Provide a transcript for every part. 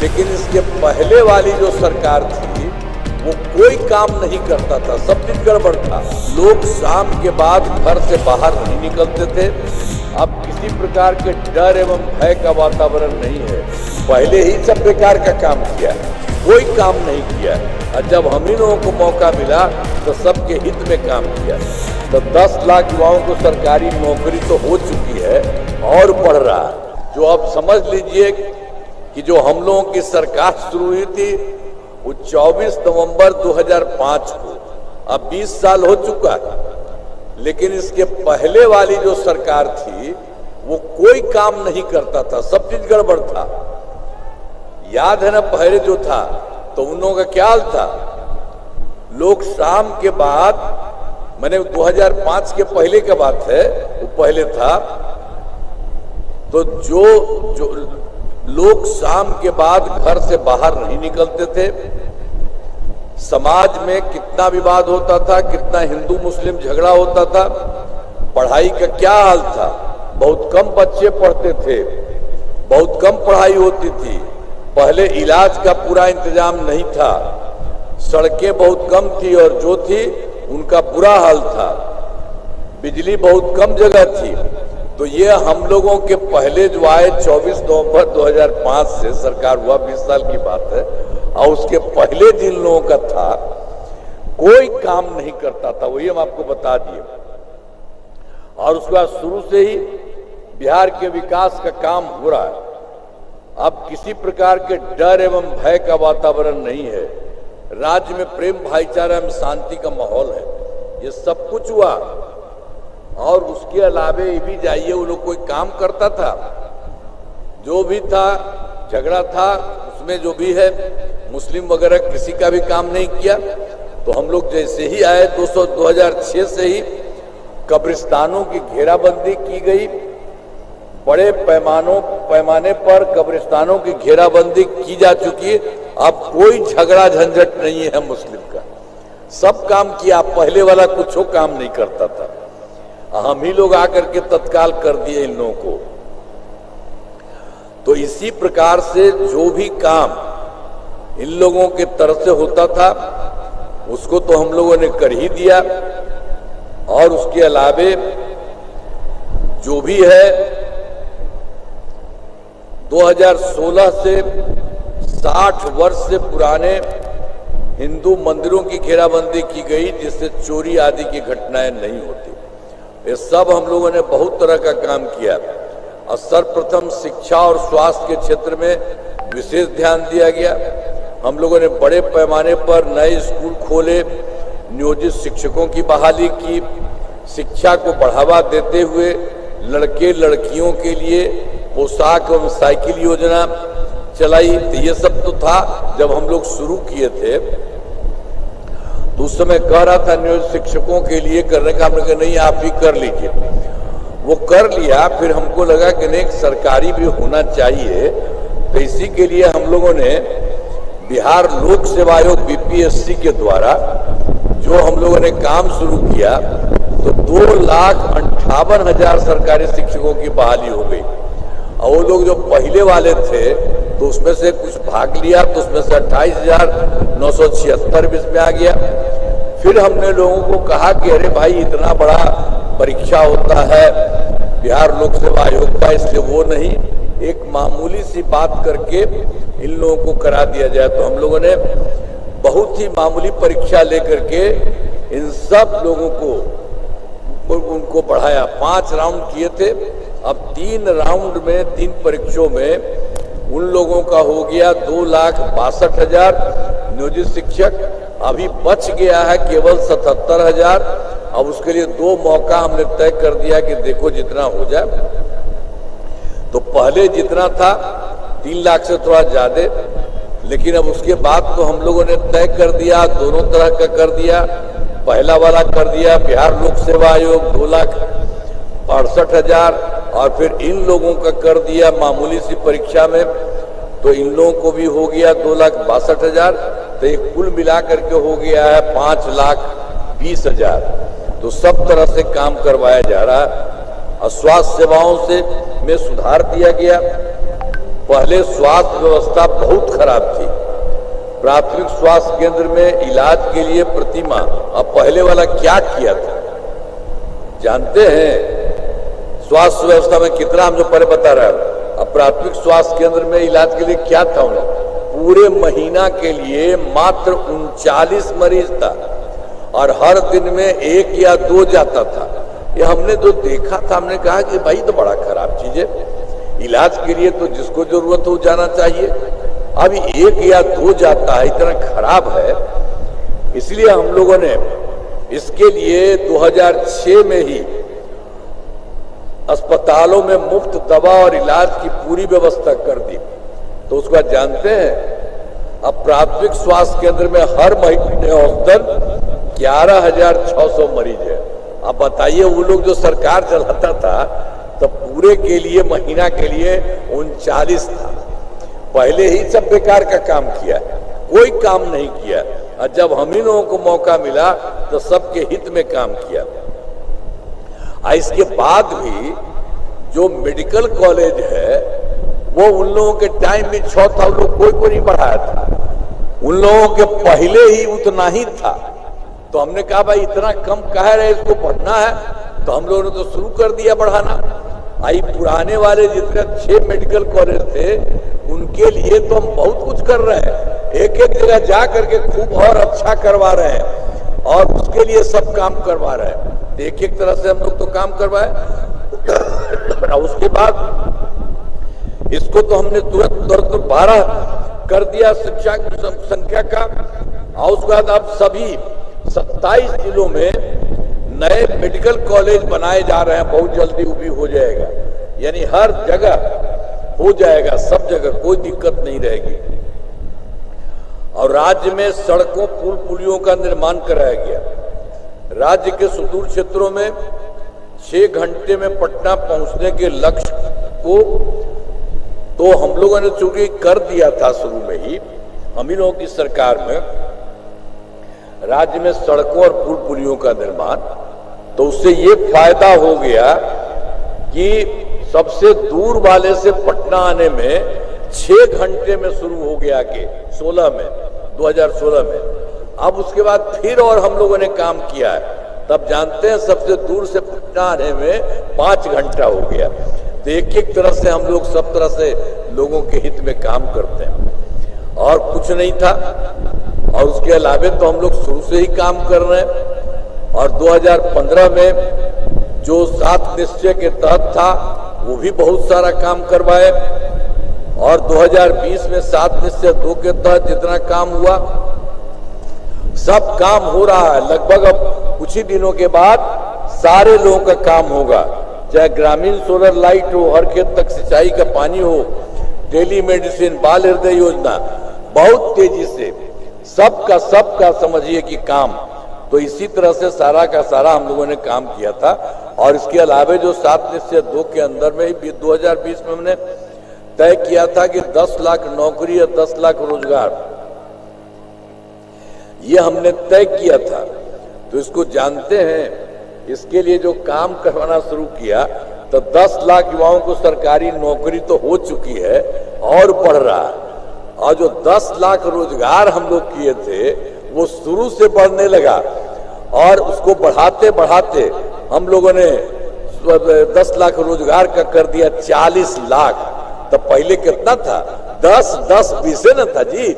लेकिन इसके पहले वाली जो सरकार थी वो कोई काम नहीं करता था, सब कुछ गड़बड़ था। लोग शाम के बाद घर से बाहर नहीं निकलते थे। अब किसी प्रकार के डर एवं भय का वातावरण नहीं है। पहले ही सब बेकार का काम किया, कोई काम नहीं किया, और जब हम ही लोगों को मौका मिला तो सबके हित में काम किया। तो 10 लाख युवाओं को सरकारी नौकरी तो हो चुकी है और बढ़ रहा है। जो अब समझ लीजिए कि जो हम लोगों की सरकार शुरू हुई थी वो 24 नवंबर 2005 को, अब 20 साल हो चुका है। लेकिन इसके पहले वाली जो सरकार थी वो कोई काम नहीं करता था, सब चीज गड़बड़ था। याद है ना, पहले जो था तो उन लोगों का क्या हाल था, लोग शाम के बाद, मैंने 2005 के पहले का बात है, वो पहले था, तो जो लोग शाम के बाद घर से बाहर नहीं निकलते थे। समाज में कितना विवाद होता था, कितना हिंदू मुस्लिम झगड़ा होता था। पढ़ाई का क्या हाल था, बहुत कम बच्चे पढ़ते थे, बहुत कम पढ़ाई होती थी। पहले इलाज का पूरा इंतजाम नहीं था, सड़कें बहुत कम थी और जो थी उनका बुरा हाल था। बिजली बहुत कम जगह थी। तो ये हम लोगों के पहले जो आए 24 नवंबर 2005 से सरकार हुआ, 20 साल की बात है, और उसके पहले जिन लोगों का था कोई काम नहीं करता था, वही हम आपको बता दिए। और उसके बाद शुरू से ही बिहार के विकास का काम हो रहा है। अब किसी प्रकार के डर एवं भय का वातावरण नहीं है। राज्य में प्रेम भाईचारा एवं शांति का माहौल है। ये सब कुछ हुआ। और उसके अलावे ये भी जाइए, वो लोग कोई काम करता था, जो भी था झगड़ा था, उसमें जो भी है मुस्लिम वगैरह किसी का भी काम नहीं किया। तो हम लोग जैसे ही आए 2006 से ही कब्रिस्तानों की घेराबंदी की गई। बड़े पैमाने पर कब्रिस्तानों की घेराबंदी की जा चुकी है। अब कोई झगड़ा झंझट नहीं है मुस्लिम का, सब काम किया। पहले वाला कुछ काम नहीं करता था, हम ही लोग आकर के तत्काल कर दिए इन लोगों को। तो इसी प्रकार से जो भी काम इन लोगों के तरफ से होता था उसको तो हम लोगों ने कर ही दिया। और उसके अलावे जो भी है 2016 से 60 वर्ष से पुराने हिंदू मंदिरों की घेराबंदी की गई, जिससे चोरी आदि की घटनाएं नहीं होती। ये सब हम लोगों ने बहुत तरह का काम किया। और सर्वप्रथम शिक्षा और स्वास्थ्य के क्षेत्र में विशेष ध्यान दिया गया। हम लोगों ने बड़े पैमाने पर नए स्कूल खोले, नियोजित शिक्षकों की बहाली की, शिक्षा को बढ़ावा देते हुए लड़के लड़कियों के लिए पोशाक एवं साइकिल योजना चलाई। तो ये सब तो था जब हम लोग शुरू किए थे। तो उस समय कह रहा था नियोजित शिक्षकों के लिए करने का, हमने कहा नहीं आप भी कर लीजिए। वो कर लिया। फिर हमको लगा कि नहीं सरकारी भी होना चाहिए। तो इसी के लिए हम लोगों ने बिहार लोक सेवा आयोग बीपीएससी के द्वारा जो हम लोगों ने काम शुरू किया, तो 2,58,000 सरकारी शिक्षकों की बहाली हो गई। और वो लोग जो पहले वाले थे तो उसमें से कुछ भाग लिया, तो उसमें से 28,976 इसमें आ गया। फिर हमने लोगों को कहा कि अरे भाई इतना बड़ा परीक्षा होता है बिहार लोक सेवा आयोग का, इसलिए वो नहीं, एक मामूली सी बात करके इन लोगों को करा दिया जाए। तो हम लोगों ने बहुत ही मामूली परीक्षा लेकर के इन सब लोगों को उनको बढ़ाया। 5 राउंड किए थे। अब 3 राउंड में 3 परीक्षाओं में उन लोगों का हो गया 2,62,000 नियोजित शिक्षक। अभी बच गया है केवल 77,000। अब उसके लिए 2 मौका हमने तय कर दिया कि देखो जितना हो जाए। तो पहले जितना था 3 लाख से थोड़ा ज्यादा, लेकिन अब उसके बाद तो हम लोगों ने तय कर दिया, दोनों तरह का कर दिया। पहला वाला कर दिया बिहार लोक सेवा आयोग 2,68,000, और फिर इन लोगों का कर दिया मामूली सी परीक्षा में, तो इन लोगों को भी हो गया 2,62,000। तो ये कुल मिलाकर के हो गया है 5,20,000। तो सब तरह से काम करवाया जा रहा है। और स्वास्थ्य सेवाओं से में सुधार दिया गया। पहले स्वास्थ्य व्यवस्था बहुत खराब थी। प्राथमिक स्वास्थ्य केंद्र में इलाज के लिए प्रति माह, अब पहले वाला क्या किया था जानते हैं? स्वास्थ्य व्यवस्था में कितना हम जो पहले बता रहा है, अब प्राथमिक स्वास्थ्य केंद्र में इलाज के लिए क्या था उन्हें? पूरे महीना के लिए मात्र 39 मरीज था और हर दिन में 1 या 2 जाता था। ये हमने जो देखा था, हमने कहा कि भाई तो बड़ा खराब चीज है। इलाज के लिए तो जिसको जरूरत हो जाना चाहिए, अभी 1 या 2 जाता है, इतना खराब है। इसलिए हम लोगों ने इसके लिए 2006 में ही अस्पतालों में मुफ्त दवा और इलाज की पूरी व्यवस्था कर दी। तो उसका जानते हैं, अब प्राथमिक स्वास्थ्य केंद्र में हर महीने औसतन 11,600 मरीज है। अब बताइए, वो लोग जो सरकार चलाता था तो पूरे के लिए महीना के लिए 39 था। पहले ही सब बेकार का काम किया, कोई काम नहीं किया, और जब हम ही लोगों को मौका मिला तो सबके हित में काम किया। इसके बाद भी जो मेडिकल कॉलेज है वो उन लोगों के टाइम में 6 था, लोग कोई नहीं बढ़ाया था। उन लोगों के पहले ही उतना ही था। तो हमने कहा भाई इतना कम कह रहे, इसको बढ़ना है, तो हम लोगों ने तो शुरू कर दिया बढ़ाना। पुराने वाले जितने 6 मेडिकल कॉलेज थे उनके लिए तो हम बहुत कुछ कर रहे हैं, एक जगह जा करके खूब और अच्छा करवा रहे हैं, और उसके लिए सब काम करवा रहे हैं। एक तरह से हम लोग तो काम करवाए। उसके बाद इसको तो हमने तुरंत 12 कर दिया शिक्षा की संख्या का, और उसके बाद अब सभी 27 जिलों में नए मेडिकल कॉलेज बनाए जा रहे हैं। बहुत जल्दी वो भी हो जाएगा, यानी हर जगह हो जाएगा, सब जगह कोई दिक्कत नहीं रहेगी। और राज्य में सड़कों, पुल पुलियों का निर्माण कराया गया। राज्य के सुदूर क्षेत्रों में 6 घंटे में पटना पहुंचने के लक्ष्य को तो हम लोगों ने चूंकि कर दिया था शुरू में ही, हम ही लोगों की सरकार में राज्य में सड़कों और पुल पुलियों का निर्माण, तो उससे ये फायदा हो गया कि सबसे दूर वाले से पटना आने में 6 घंटे में शुरू हो गया कि 2016 में। अब उसके बाद फिर और हम लोगों ने काम किया है, तब जानते हैं सबसे दूर से पटना आने में 5 घंटा हो गया। तो एक तरह से हम लोग सब तरह से लोगों के हित में काम करते हैं, और कुछ नहीं था। और उसके अलावा तो हम लोग शुरू से ही काम कर रहे हैं। और 2015 में जो 7 निश्चय के तहत था वो भी बहुत सारा काम करवाए, और 2020 में 7 निश्चय 2 के तहत जितना काम हुआ सब काम हो रहा है। लगभग अब कुछ ही दिनों के बाद सारे लोगों का काम होगा, चाहे ग्रामीण सोलर लाइट हो, हर खेत तक सिंचाई का पानी हो, टेली मेडिसिन, बाल हृदय योजना, बहुत तेजी से सबका समझिए कि काम। तो इसी तरह से सारा का सारा हम लोगों ने काम किया था। और इसके अलावा जो 7 निश्चय 2 के अंदर में ही 2020 में हमने तय किया था कि 10 लाख नौकरी या 10 लाख रोजगार, ये हमने तय किया था। तो इसको जानते हैं, इसके लिए जो काम करवाना शुरू किया तो 10 लाख युवाओं को सरकारी नौकरी तो हो चुकी है और बढ़ रहा है, और जो 10 लाख रोजगार हम लोग किए थे वो शुरू से बढ़ने लगा, और उसको बढ़ाते बढ़ाते हम लोगों ने 10 लाख रोजगार का कर दिया 40 लाख। तो पहले कितना था? 10-10-20 न था जी।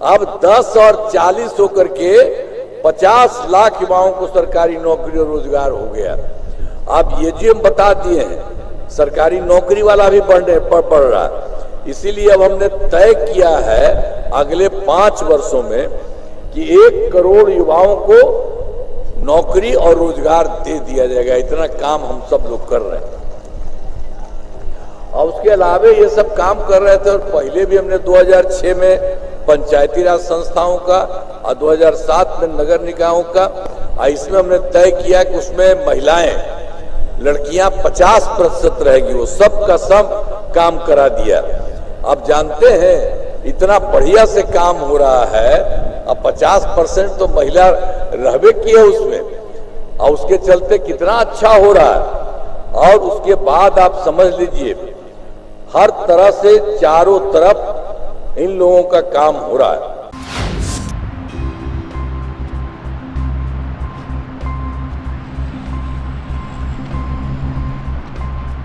अब 10 और 40 होकर के 50 लाख युवाओं को सरकारी नौकरी और रोजगार हो गया। अब ये जी हम बता दिए हैं, सरकारी नौकरी वाला भी बढ़ रहा है। इसीलिए अब हमने तय किया है अगले 5 वर्षों में कि 1 करोड़ युवाओं को नौकरी और रोजगार दे दिया जाएगा। इतना काम हम सब लोग कर रहे हैं। और उसके अलावा ये सब काम कर रहे थे, और पहले भी हमने 2006 में पंचायती राज संस्थाओं का और 2007 में नगर निकायों का, इसमें हमने तय किया कि उसमें महिलाएं, लड़कियां 50% रहेगी, वो सब का सब काम करा दिया। अब जानते हैं इतना बढ़िया से काम हो रहा है, अब 50% तो महिला रहबे की है उसमें, और उसके चलते कितना अच्छा हो रहा है। और उसके बाद आप समझ लीजिए हर तरह से चारों तरफ इन लोगों का काम हो रहा है।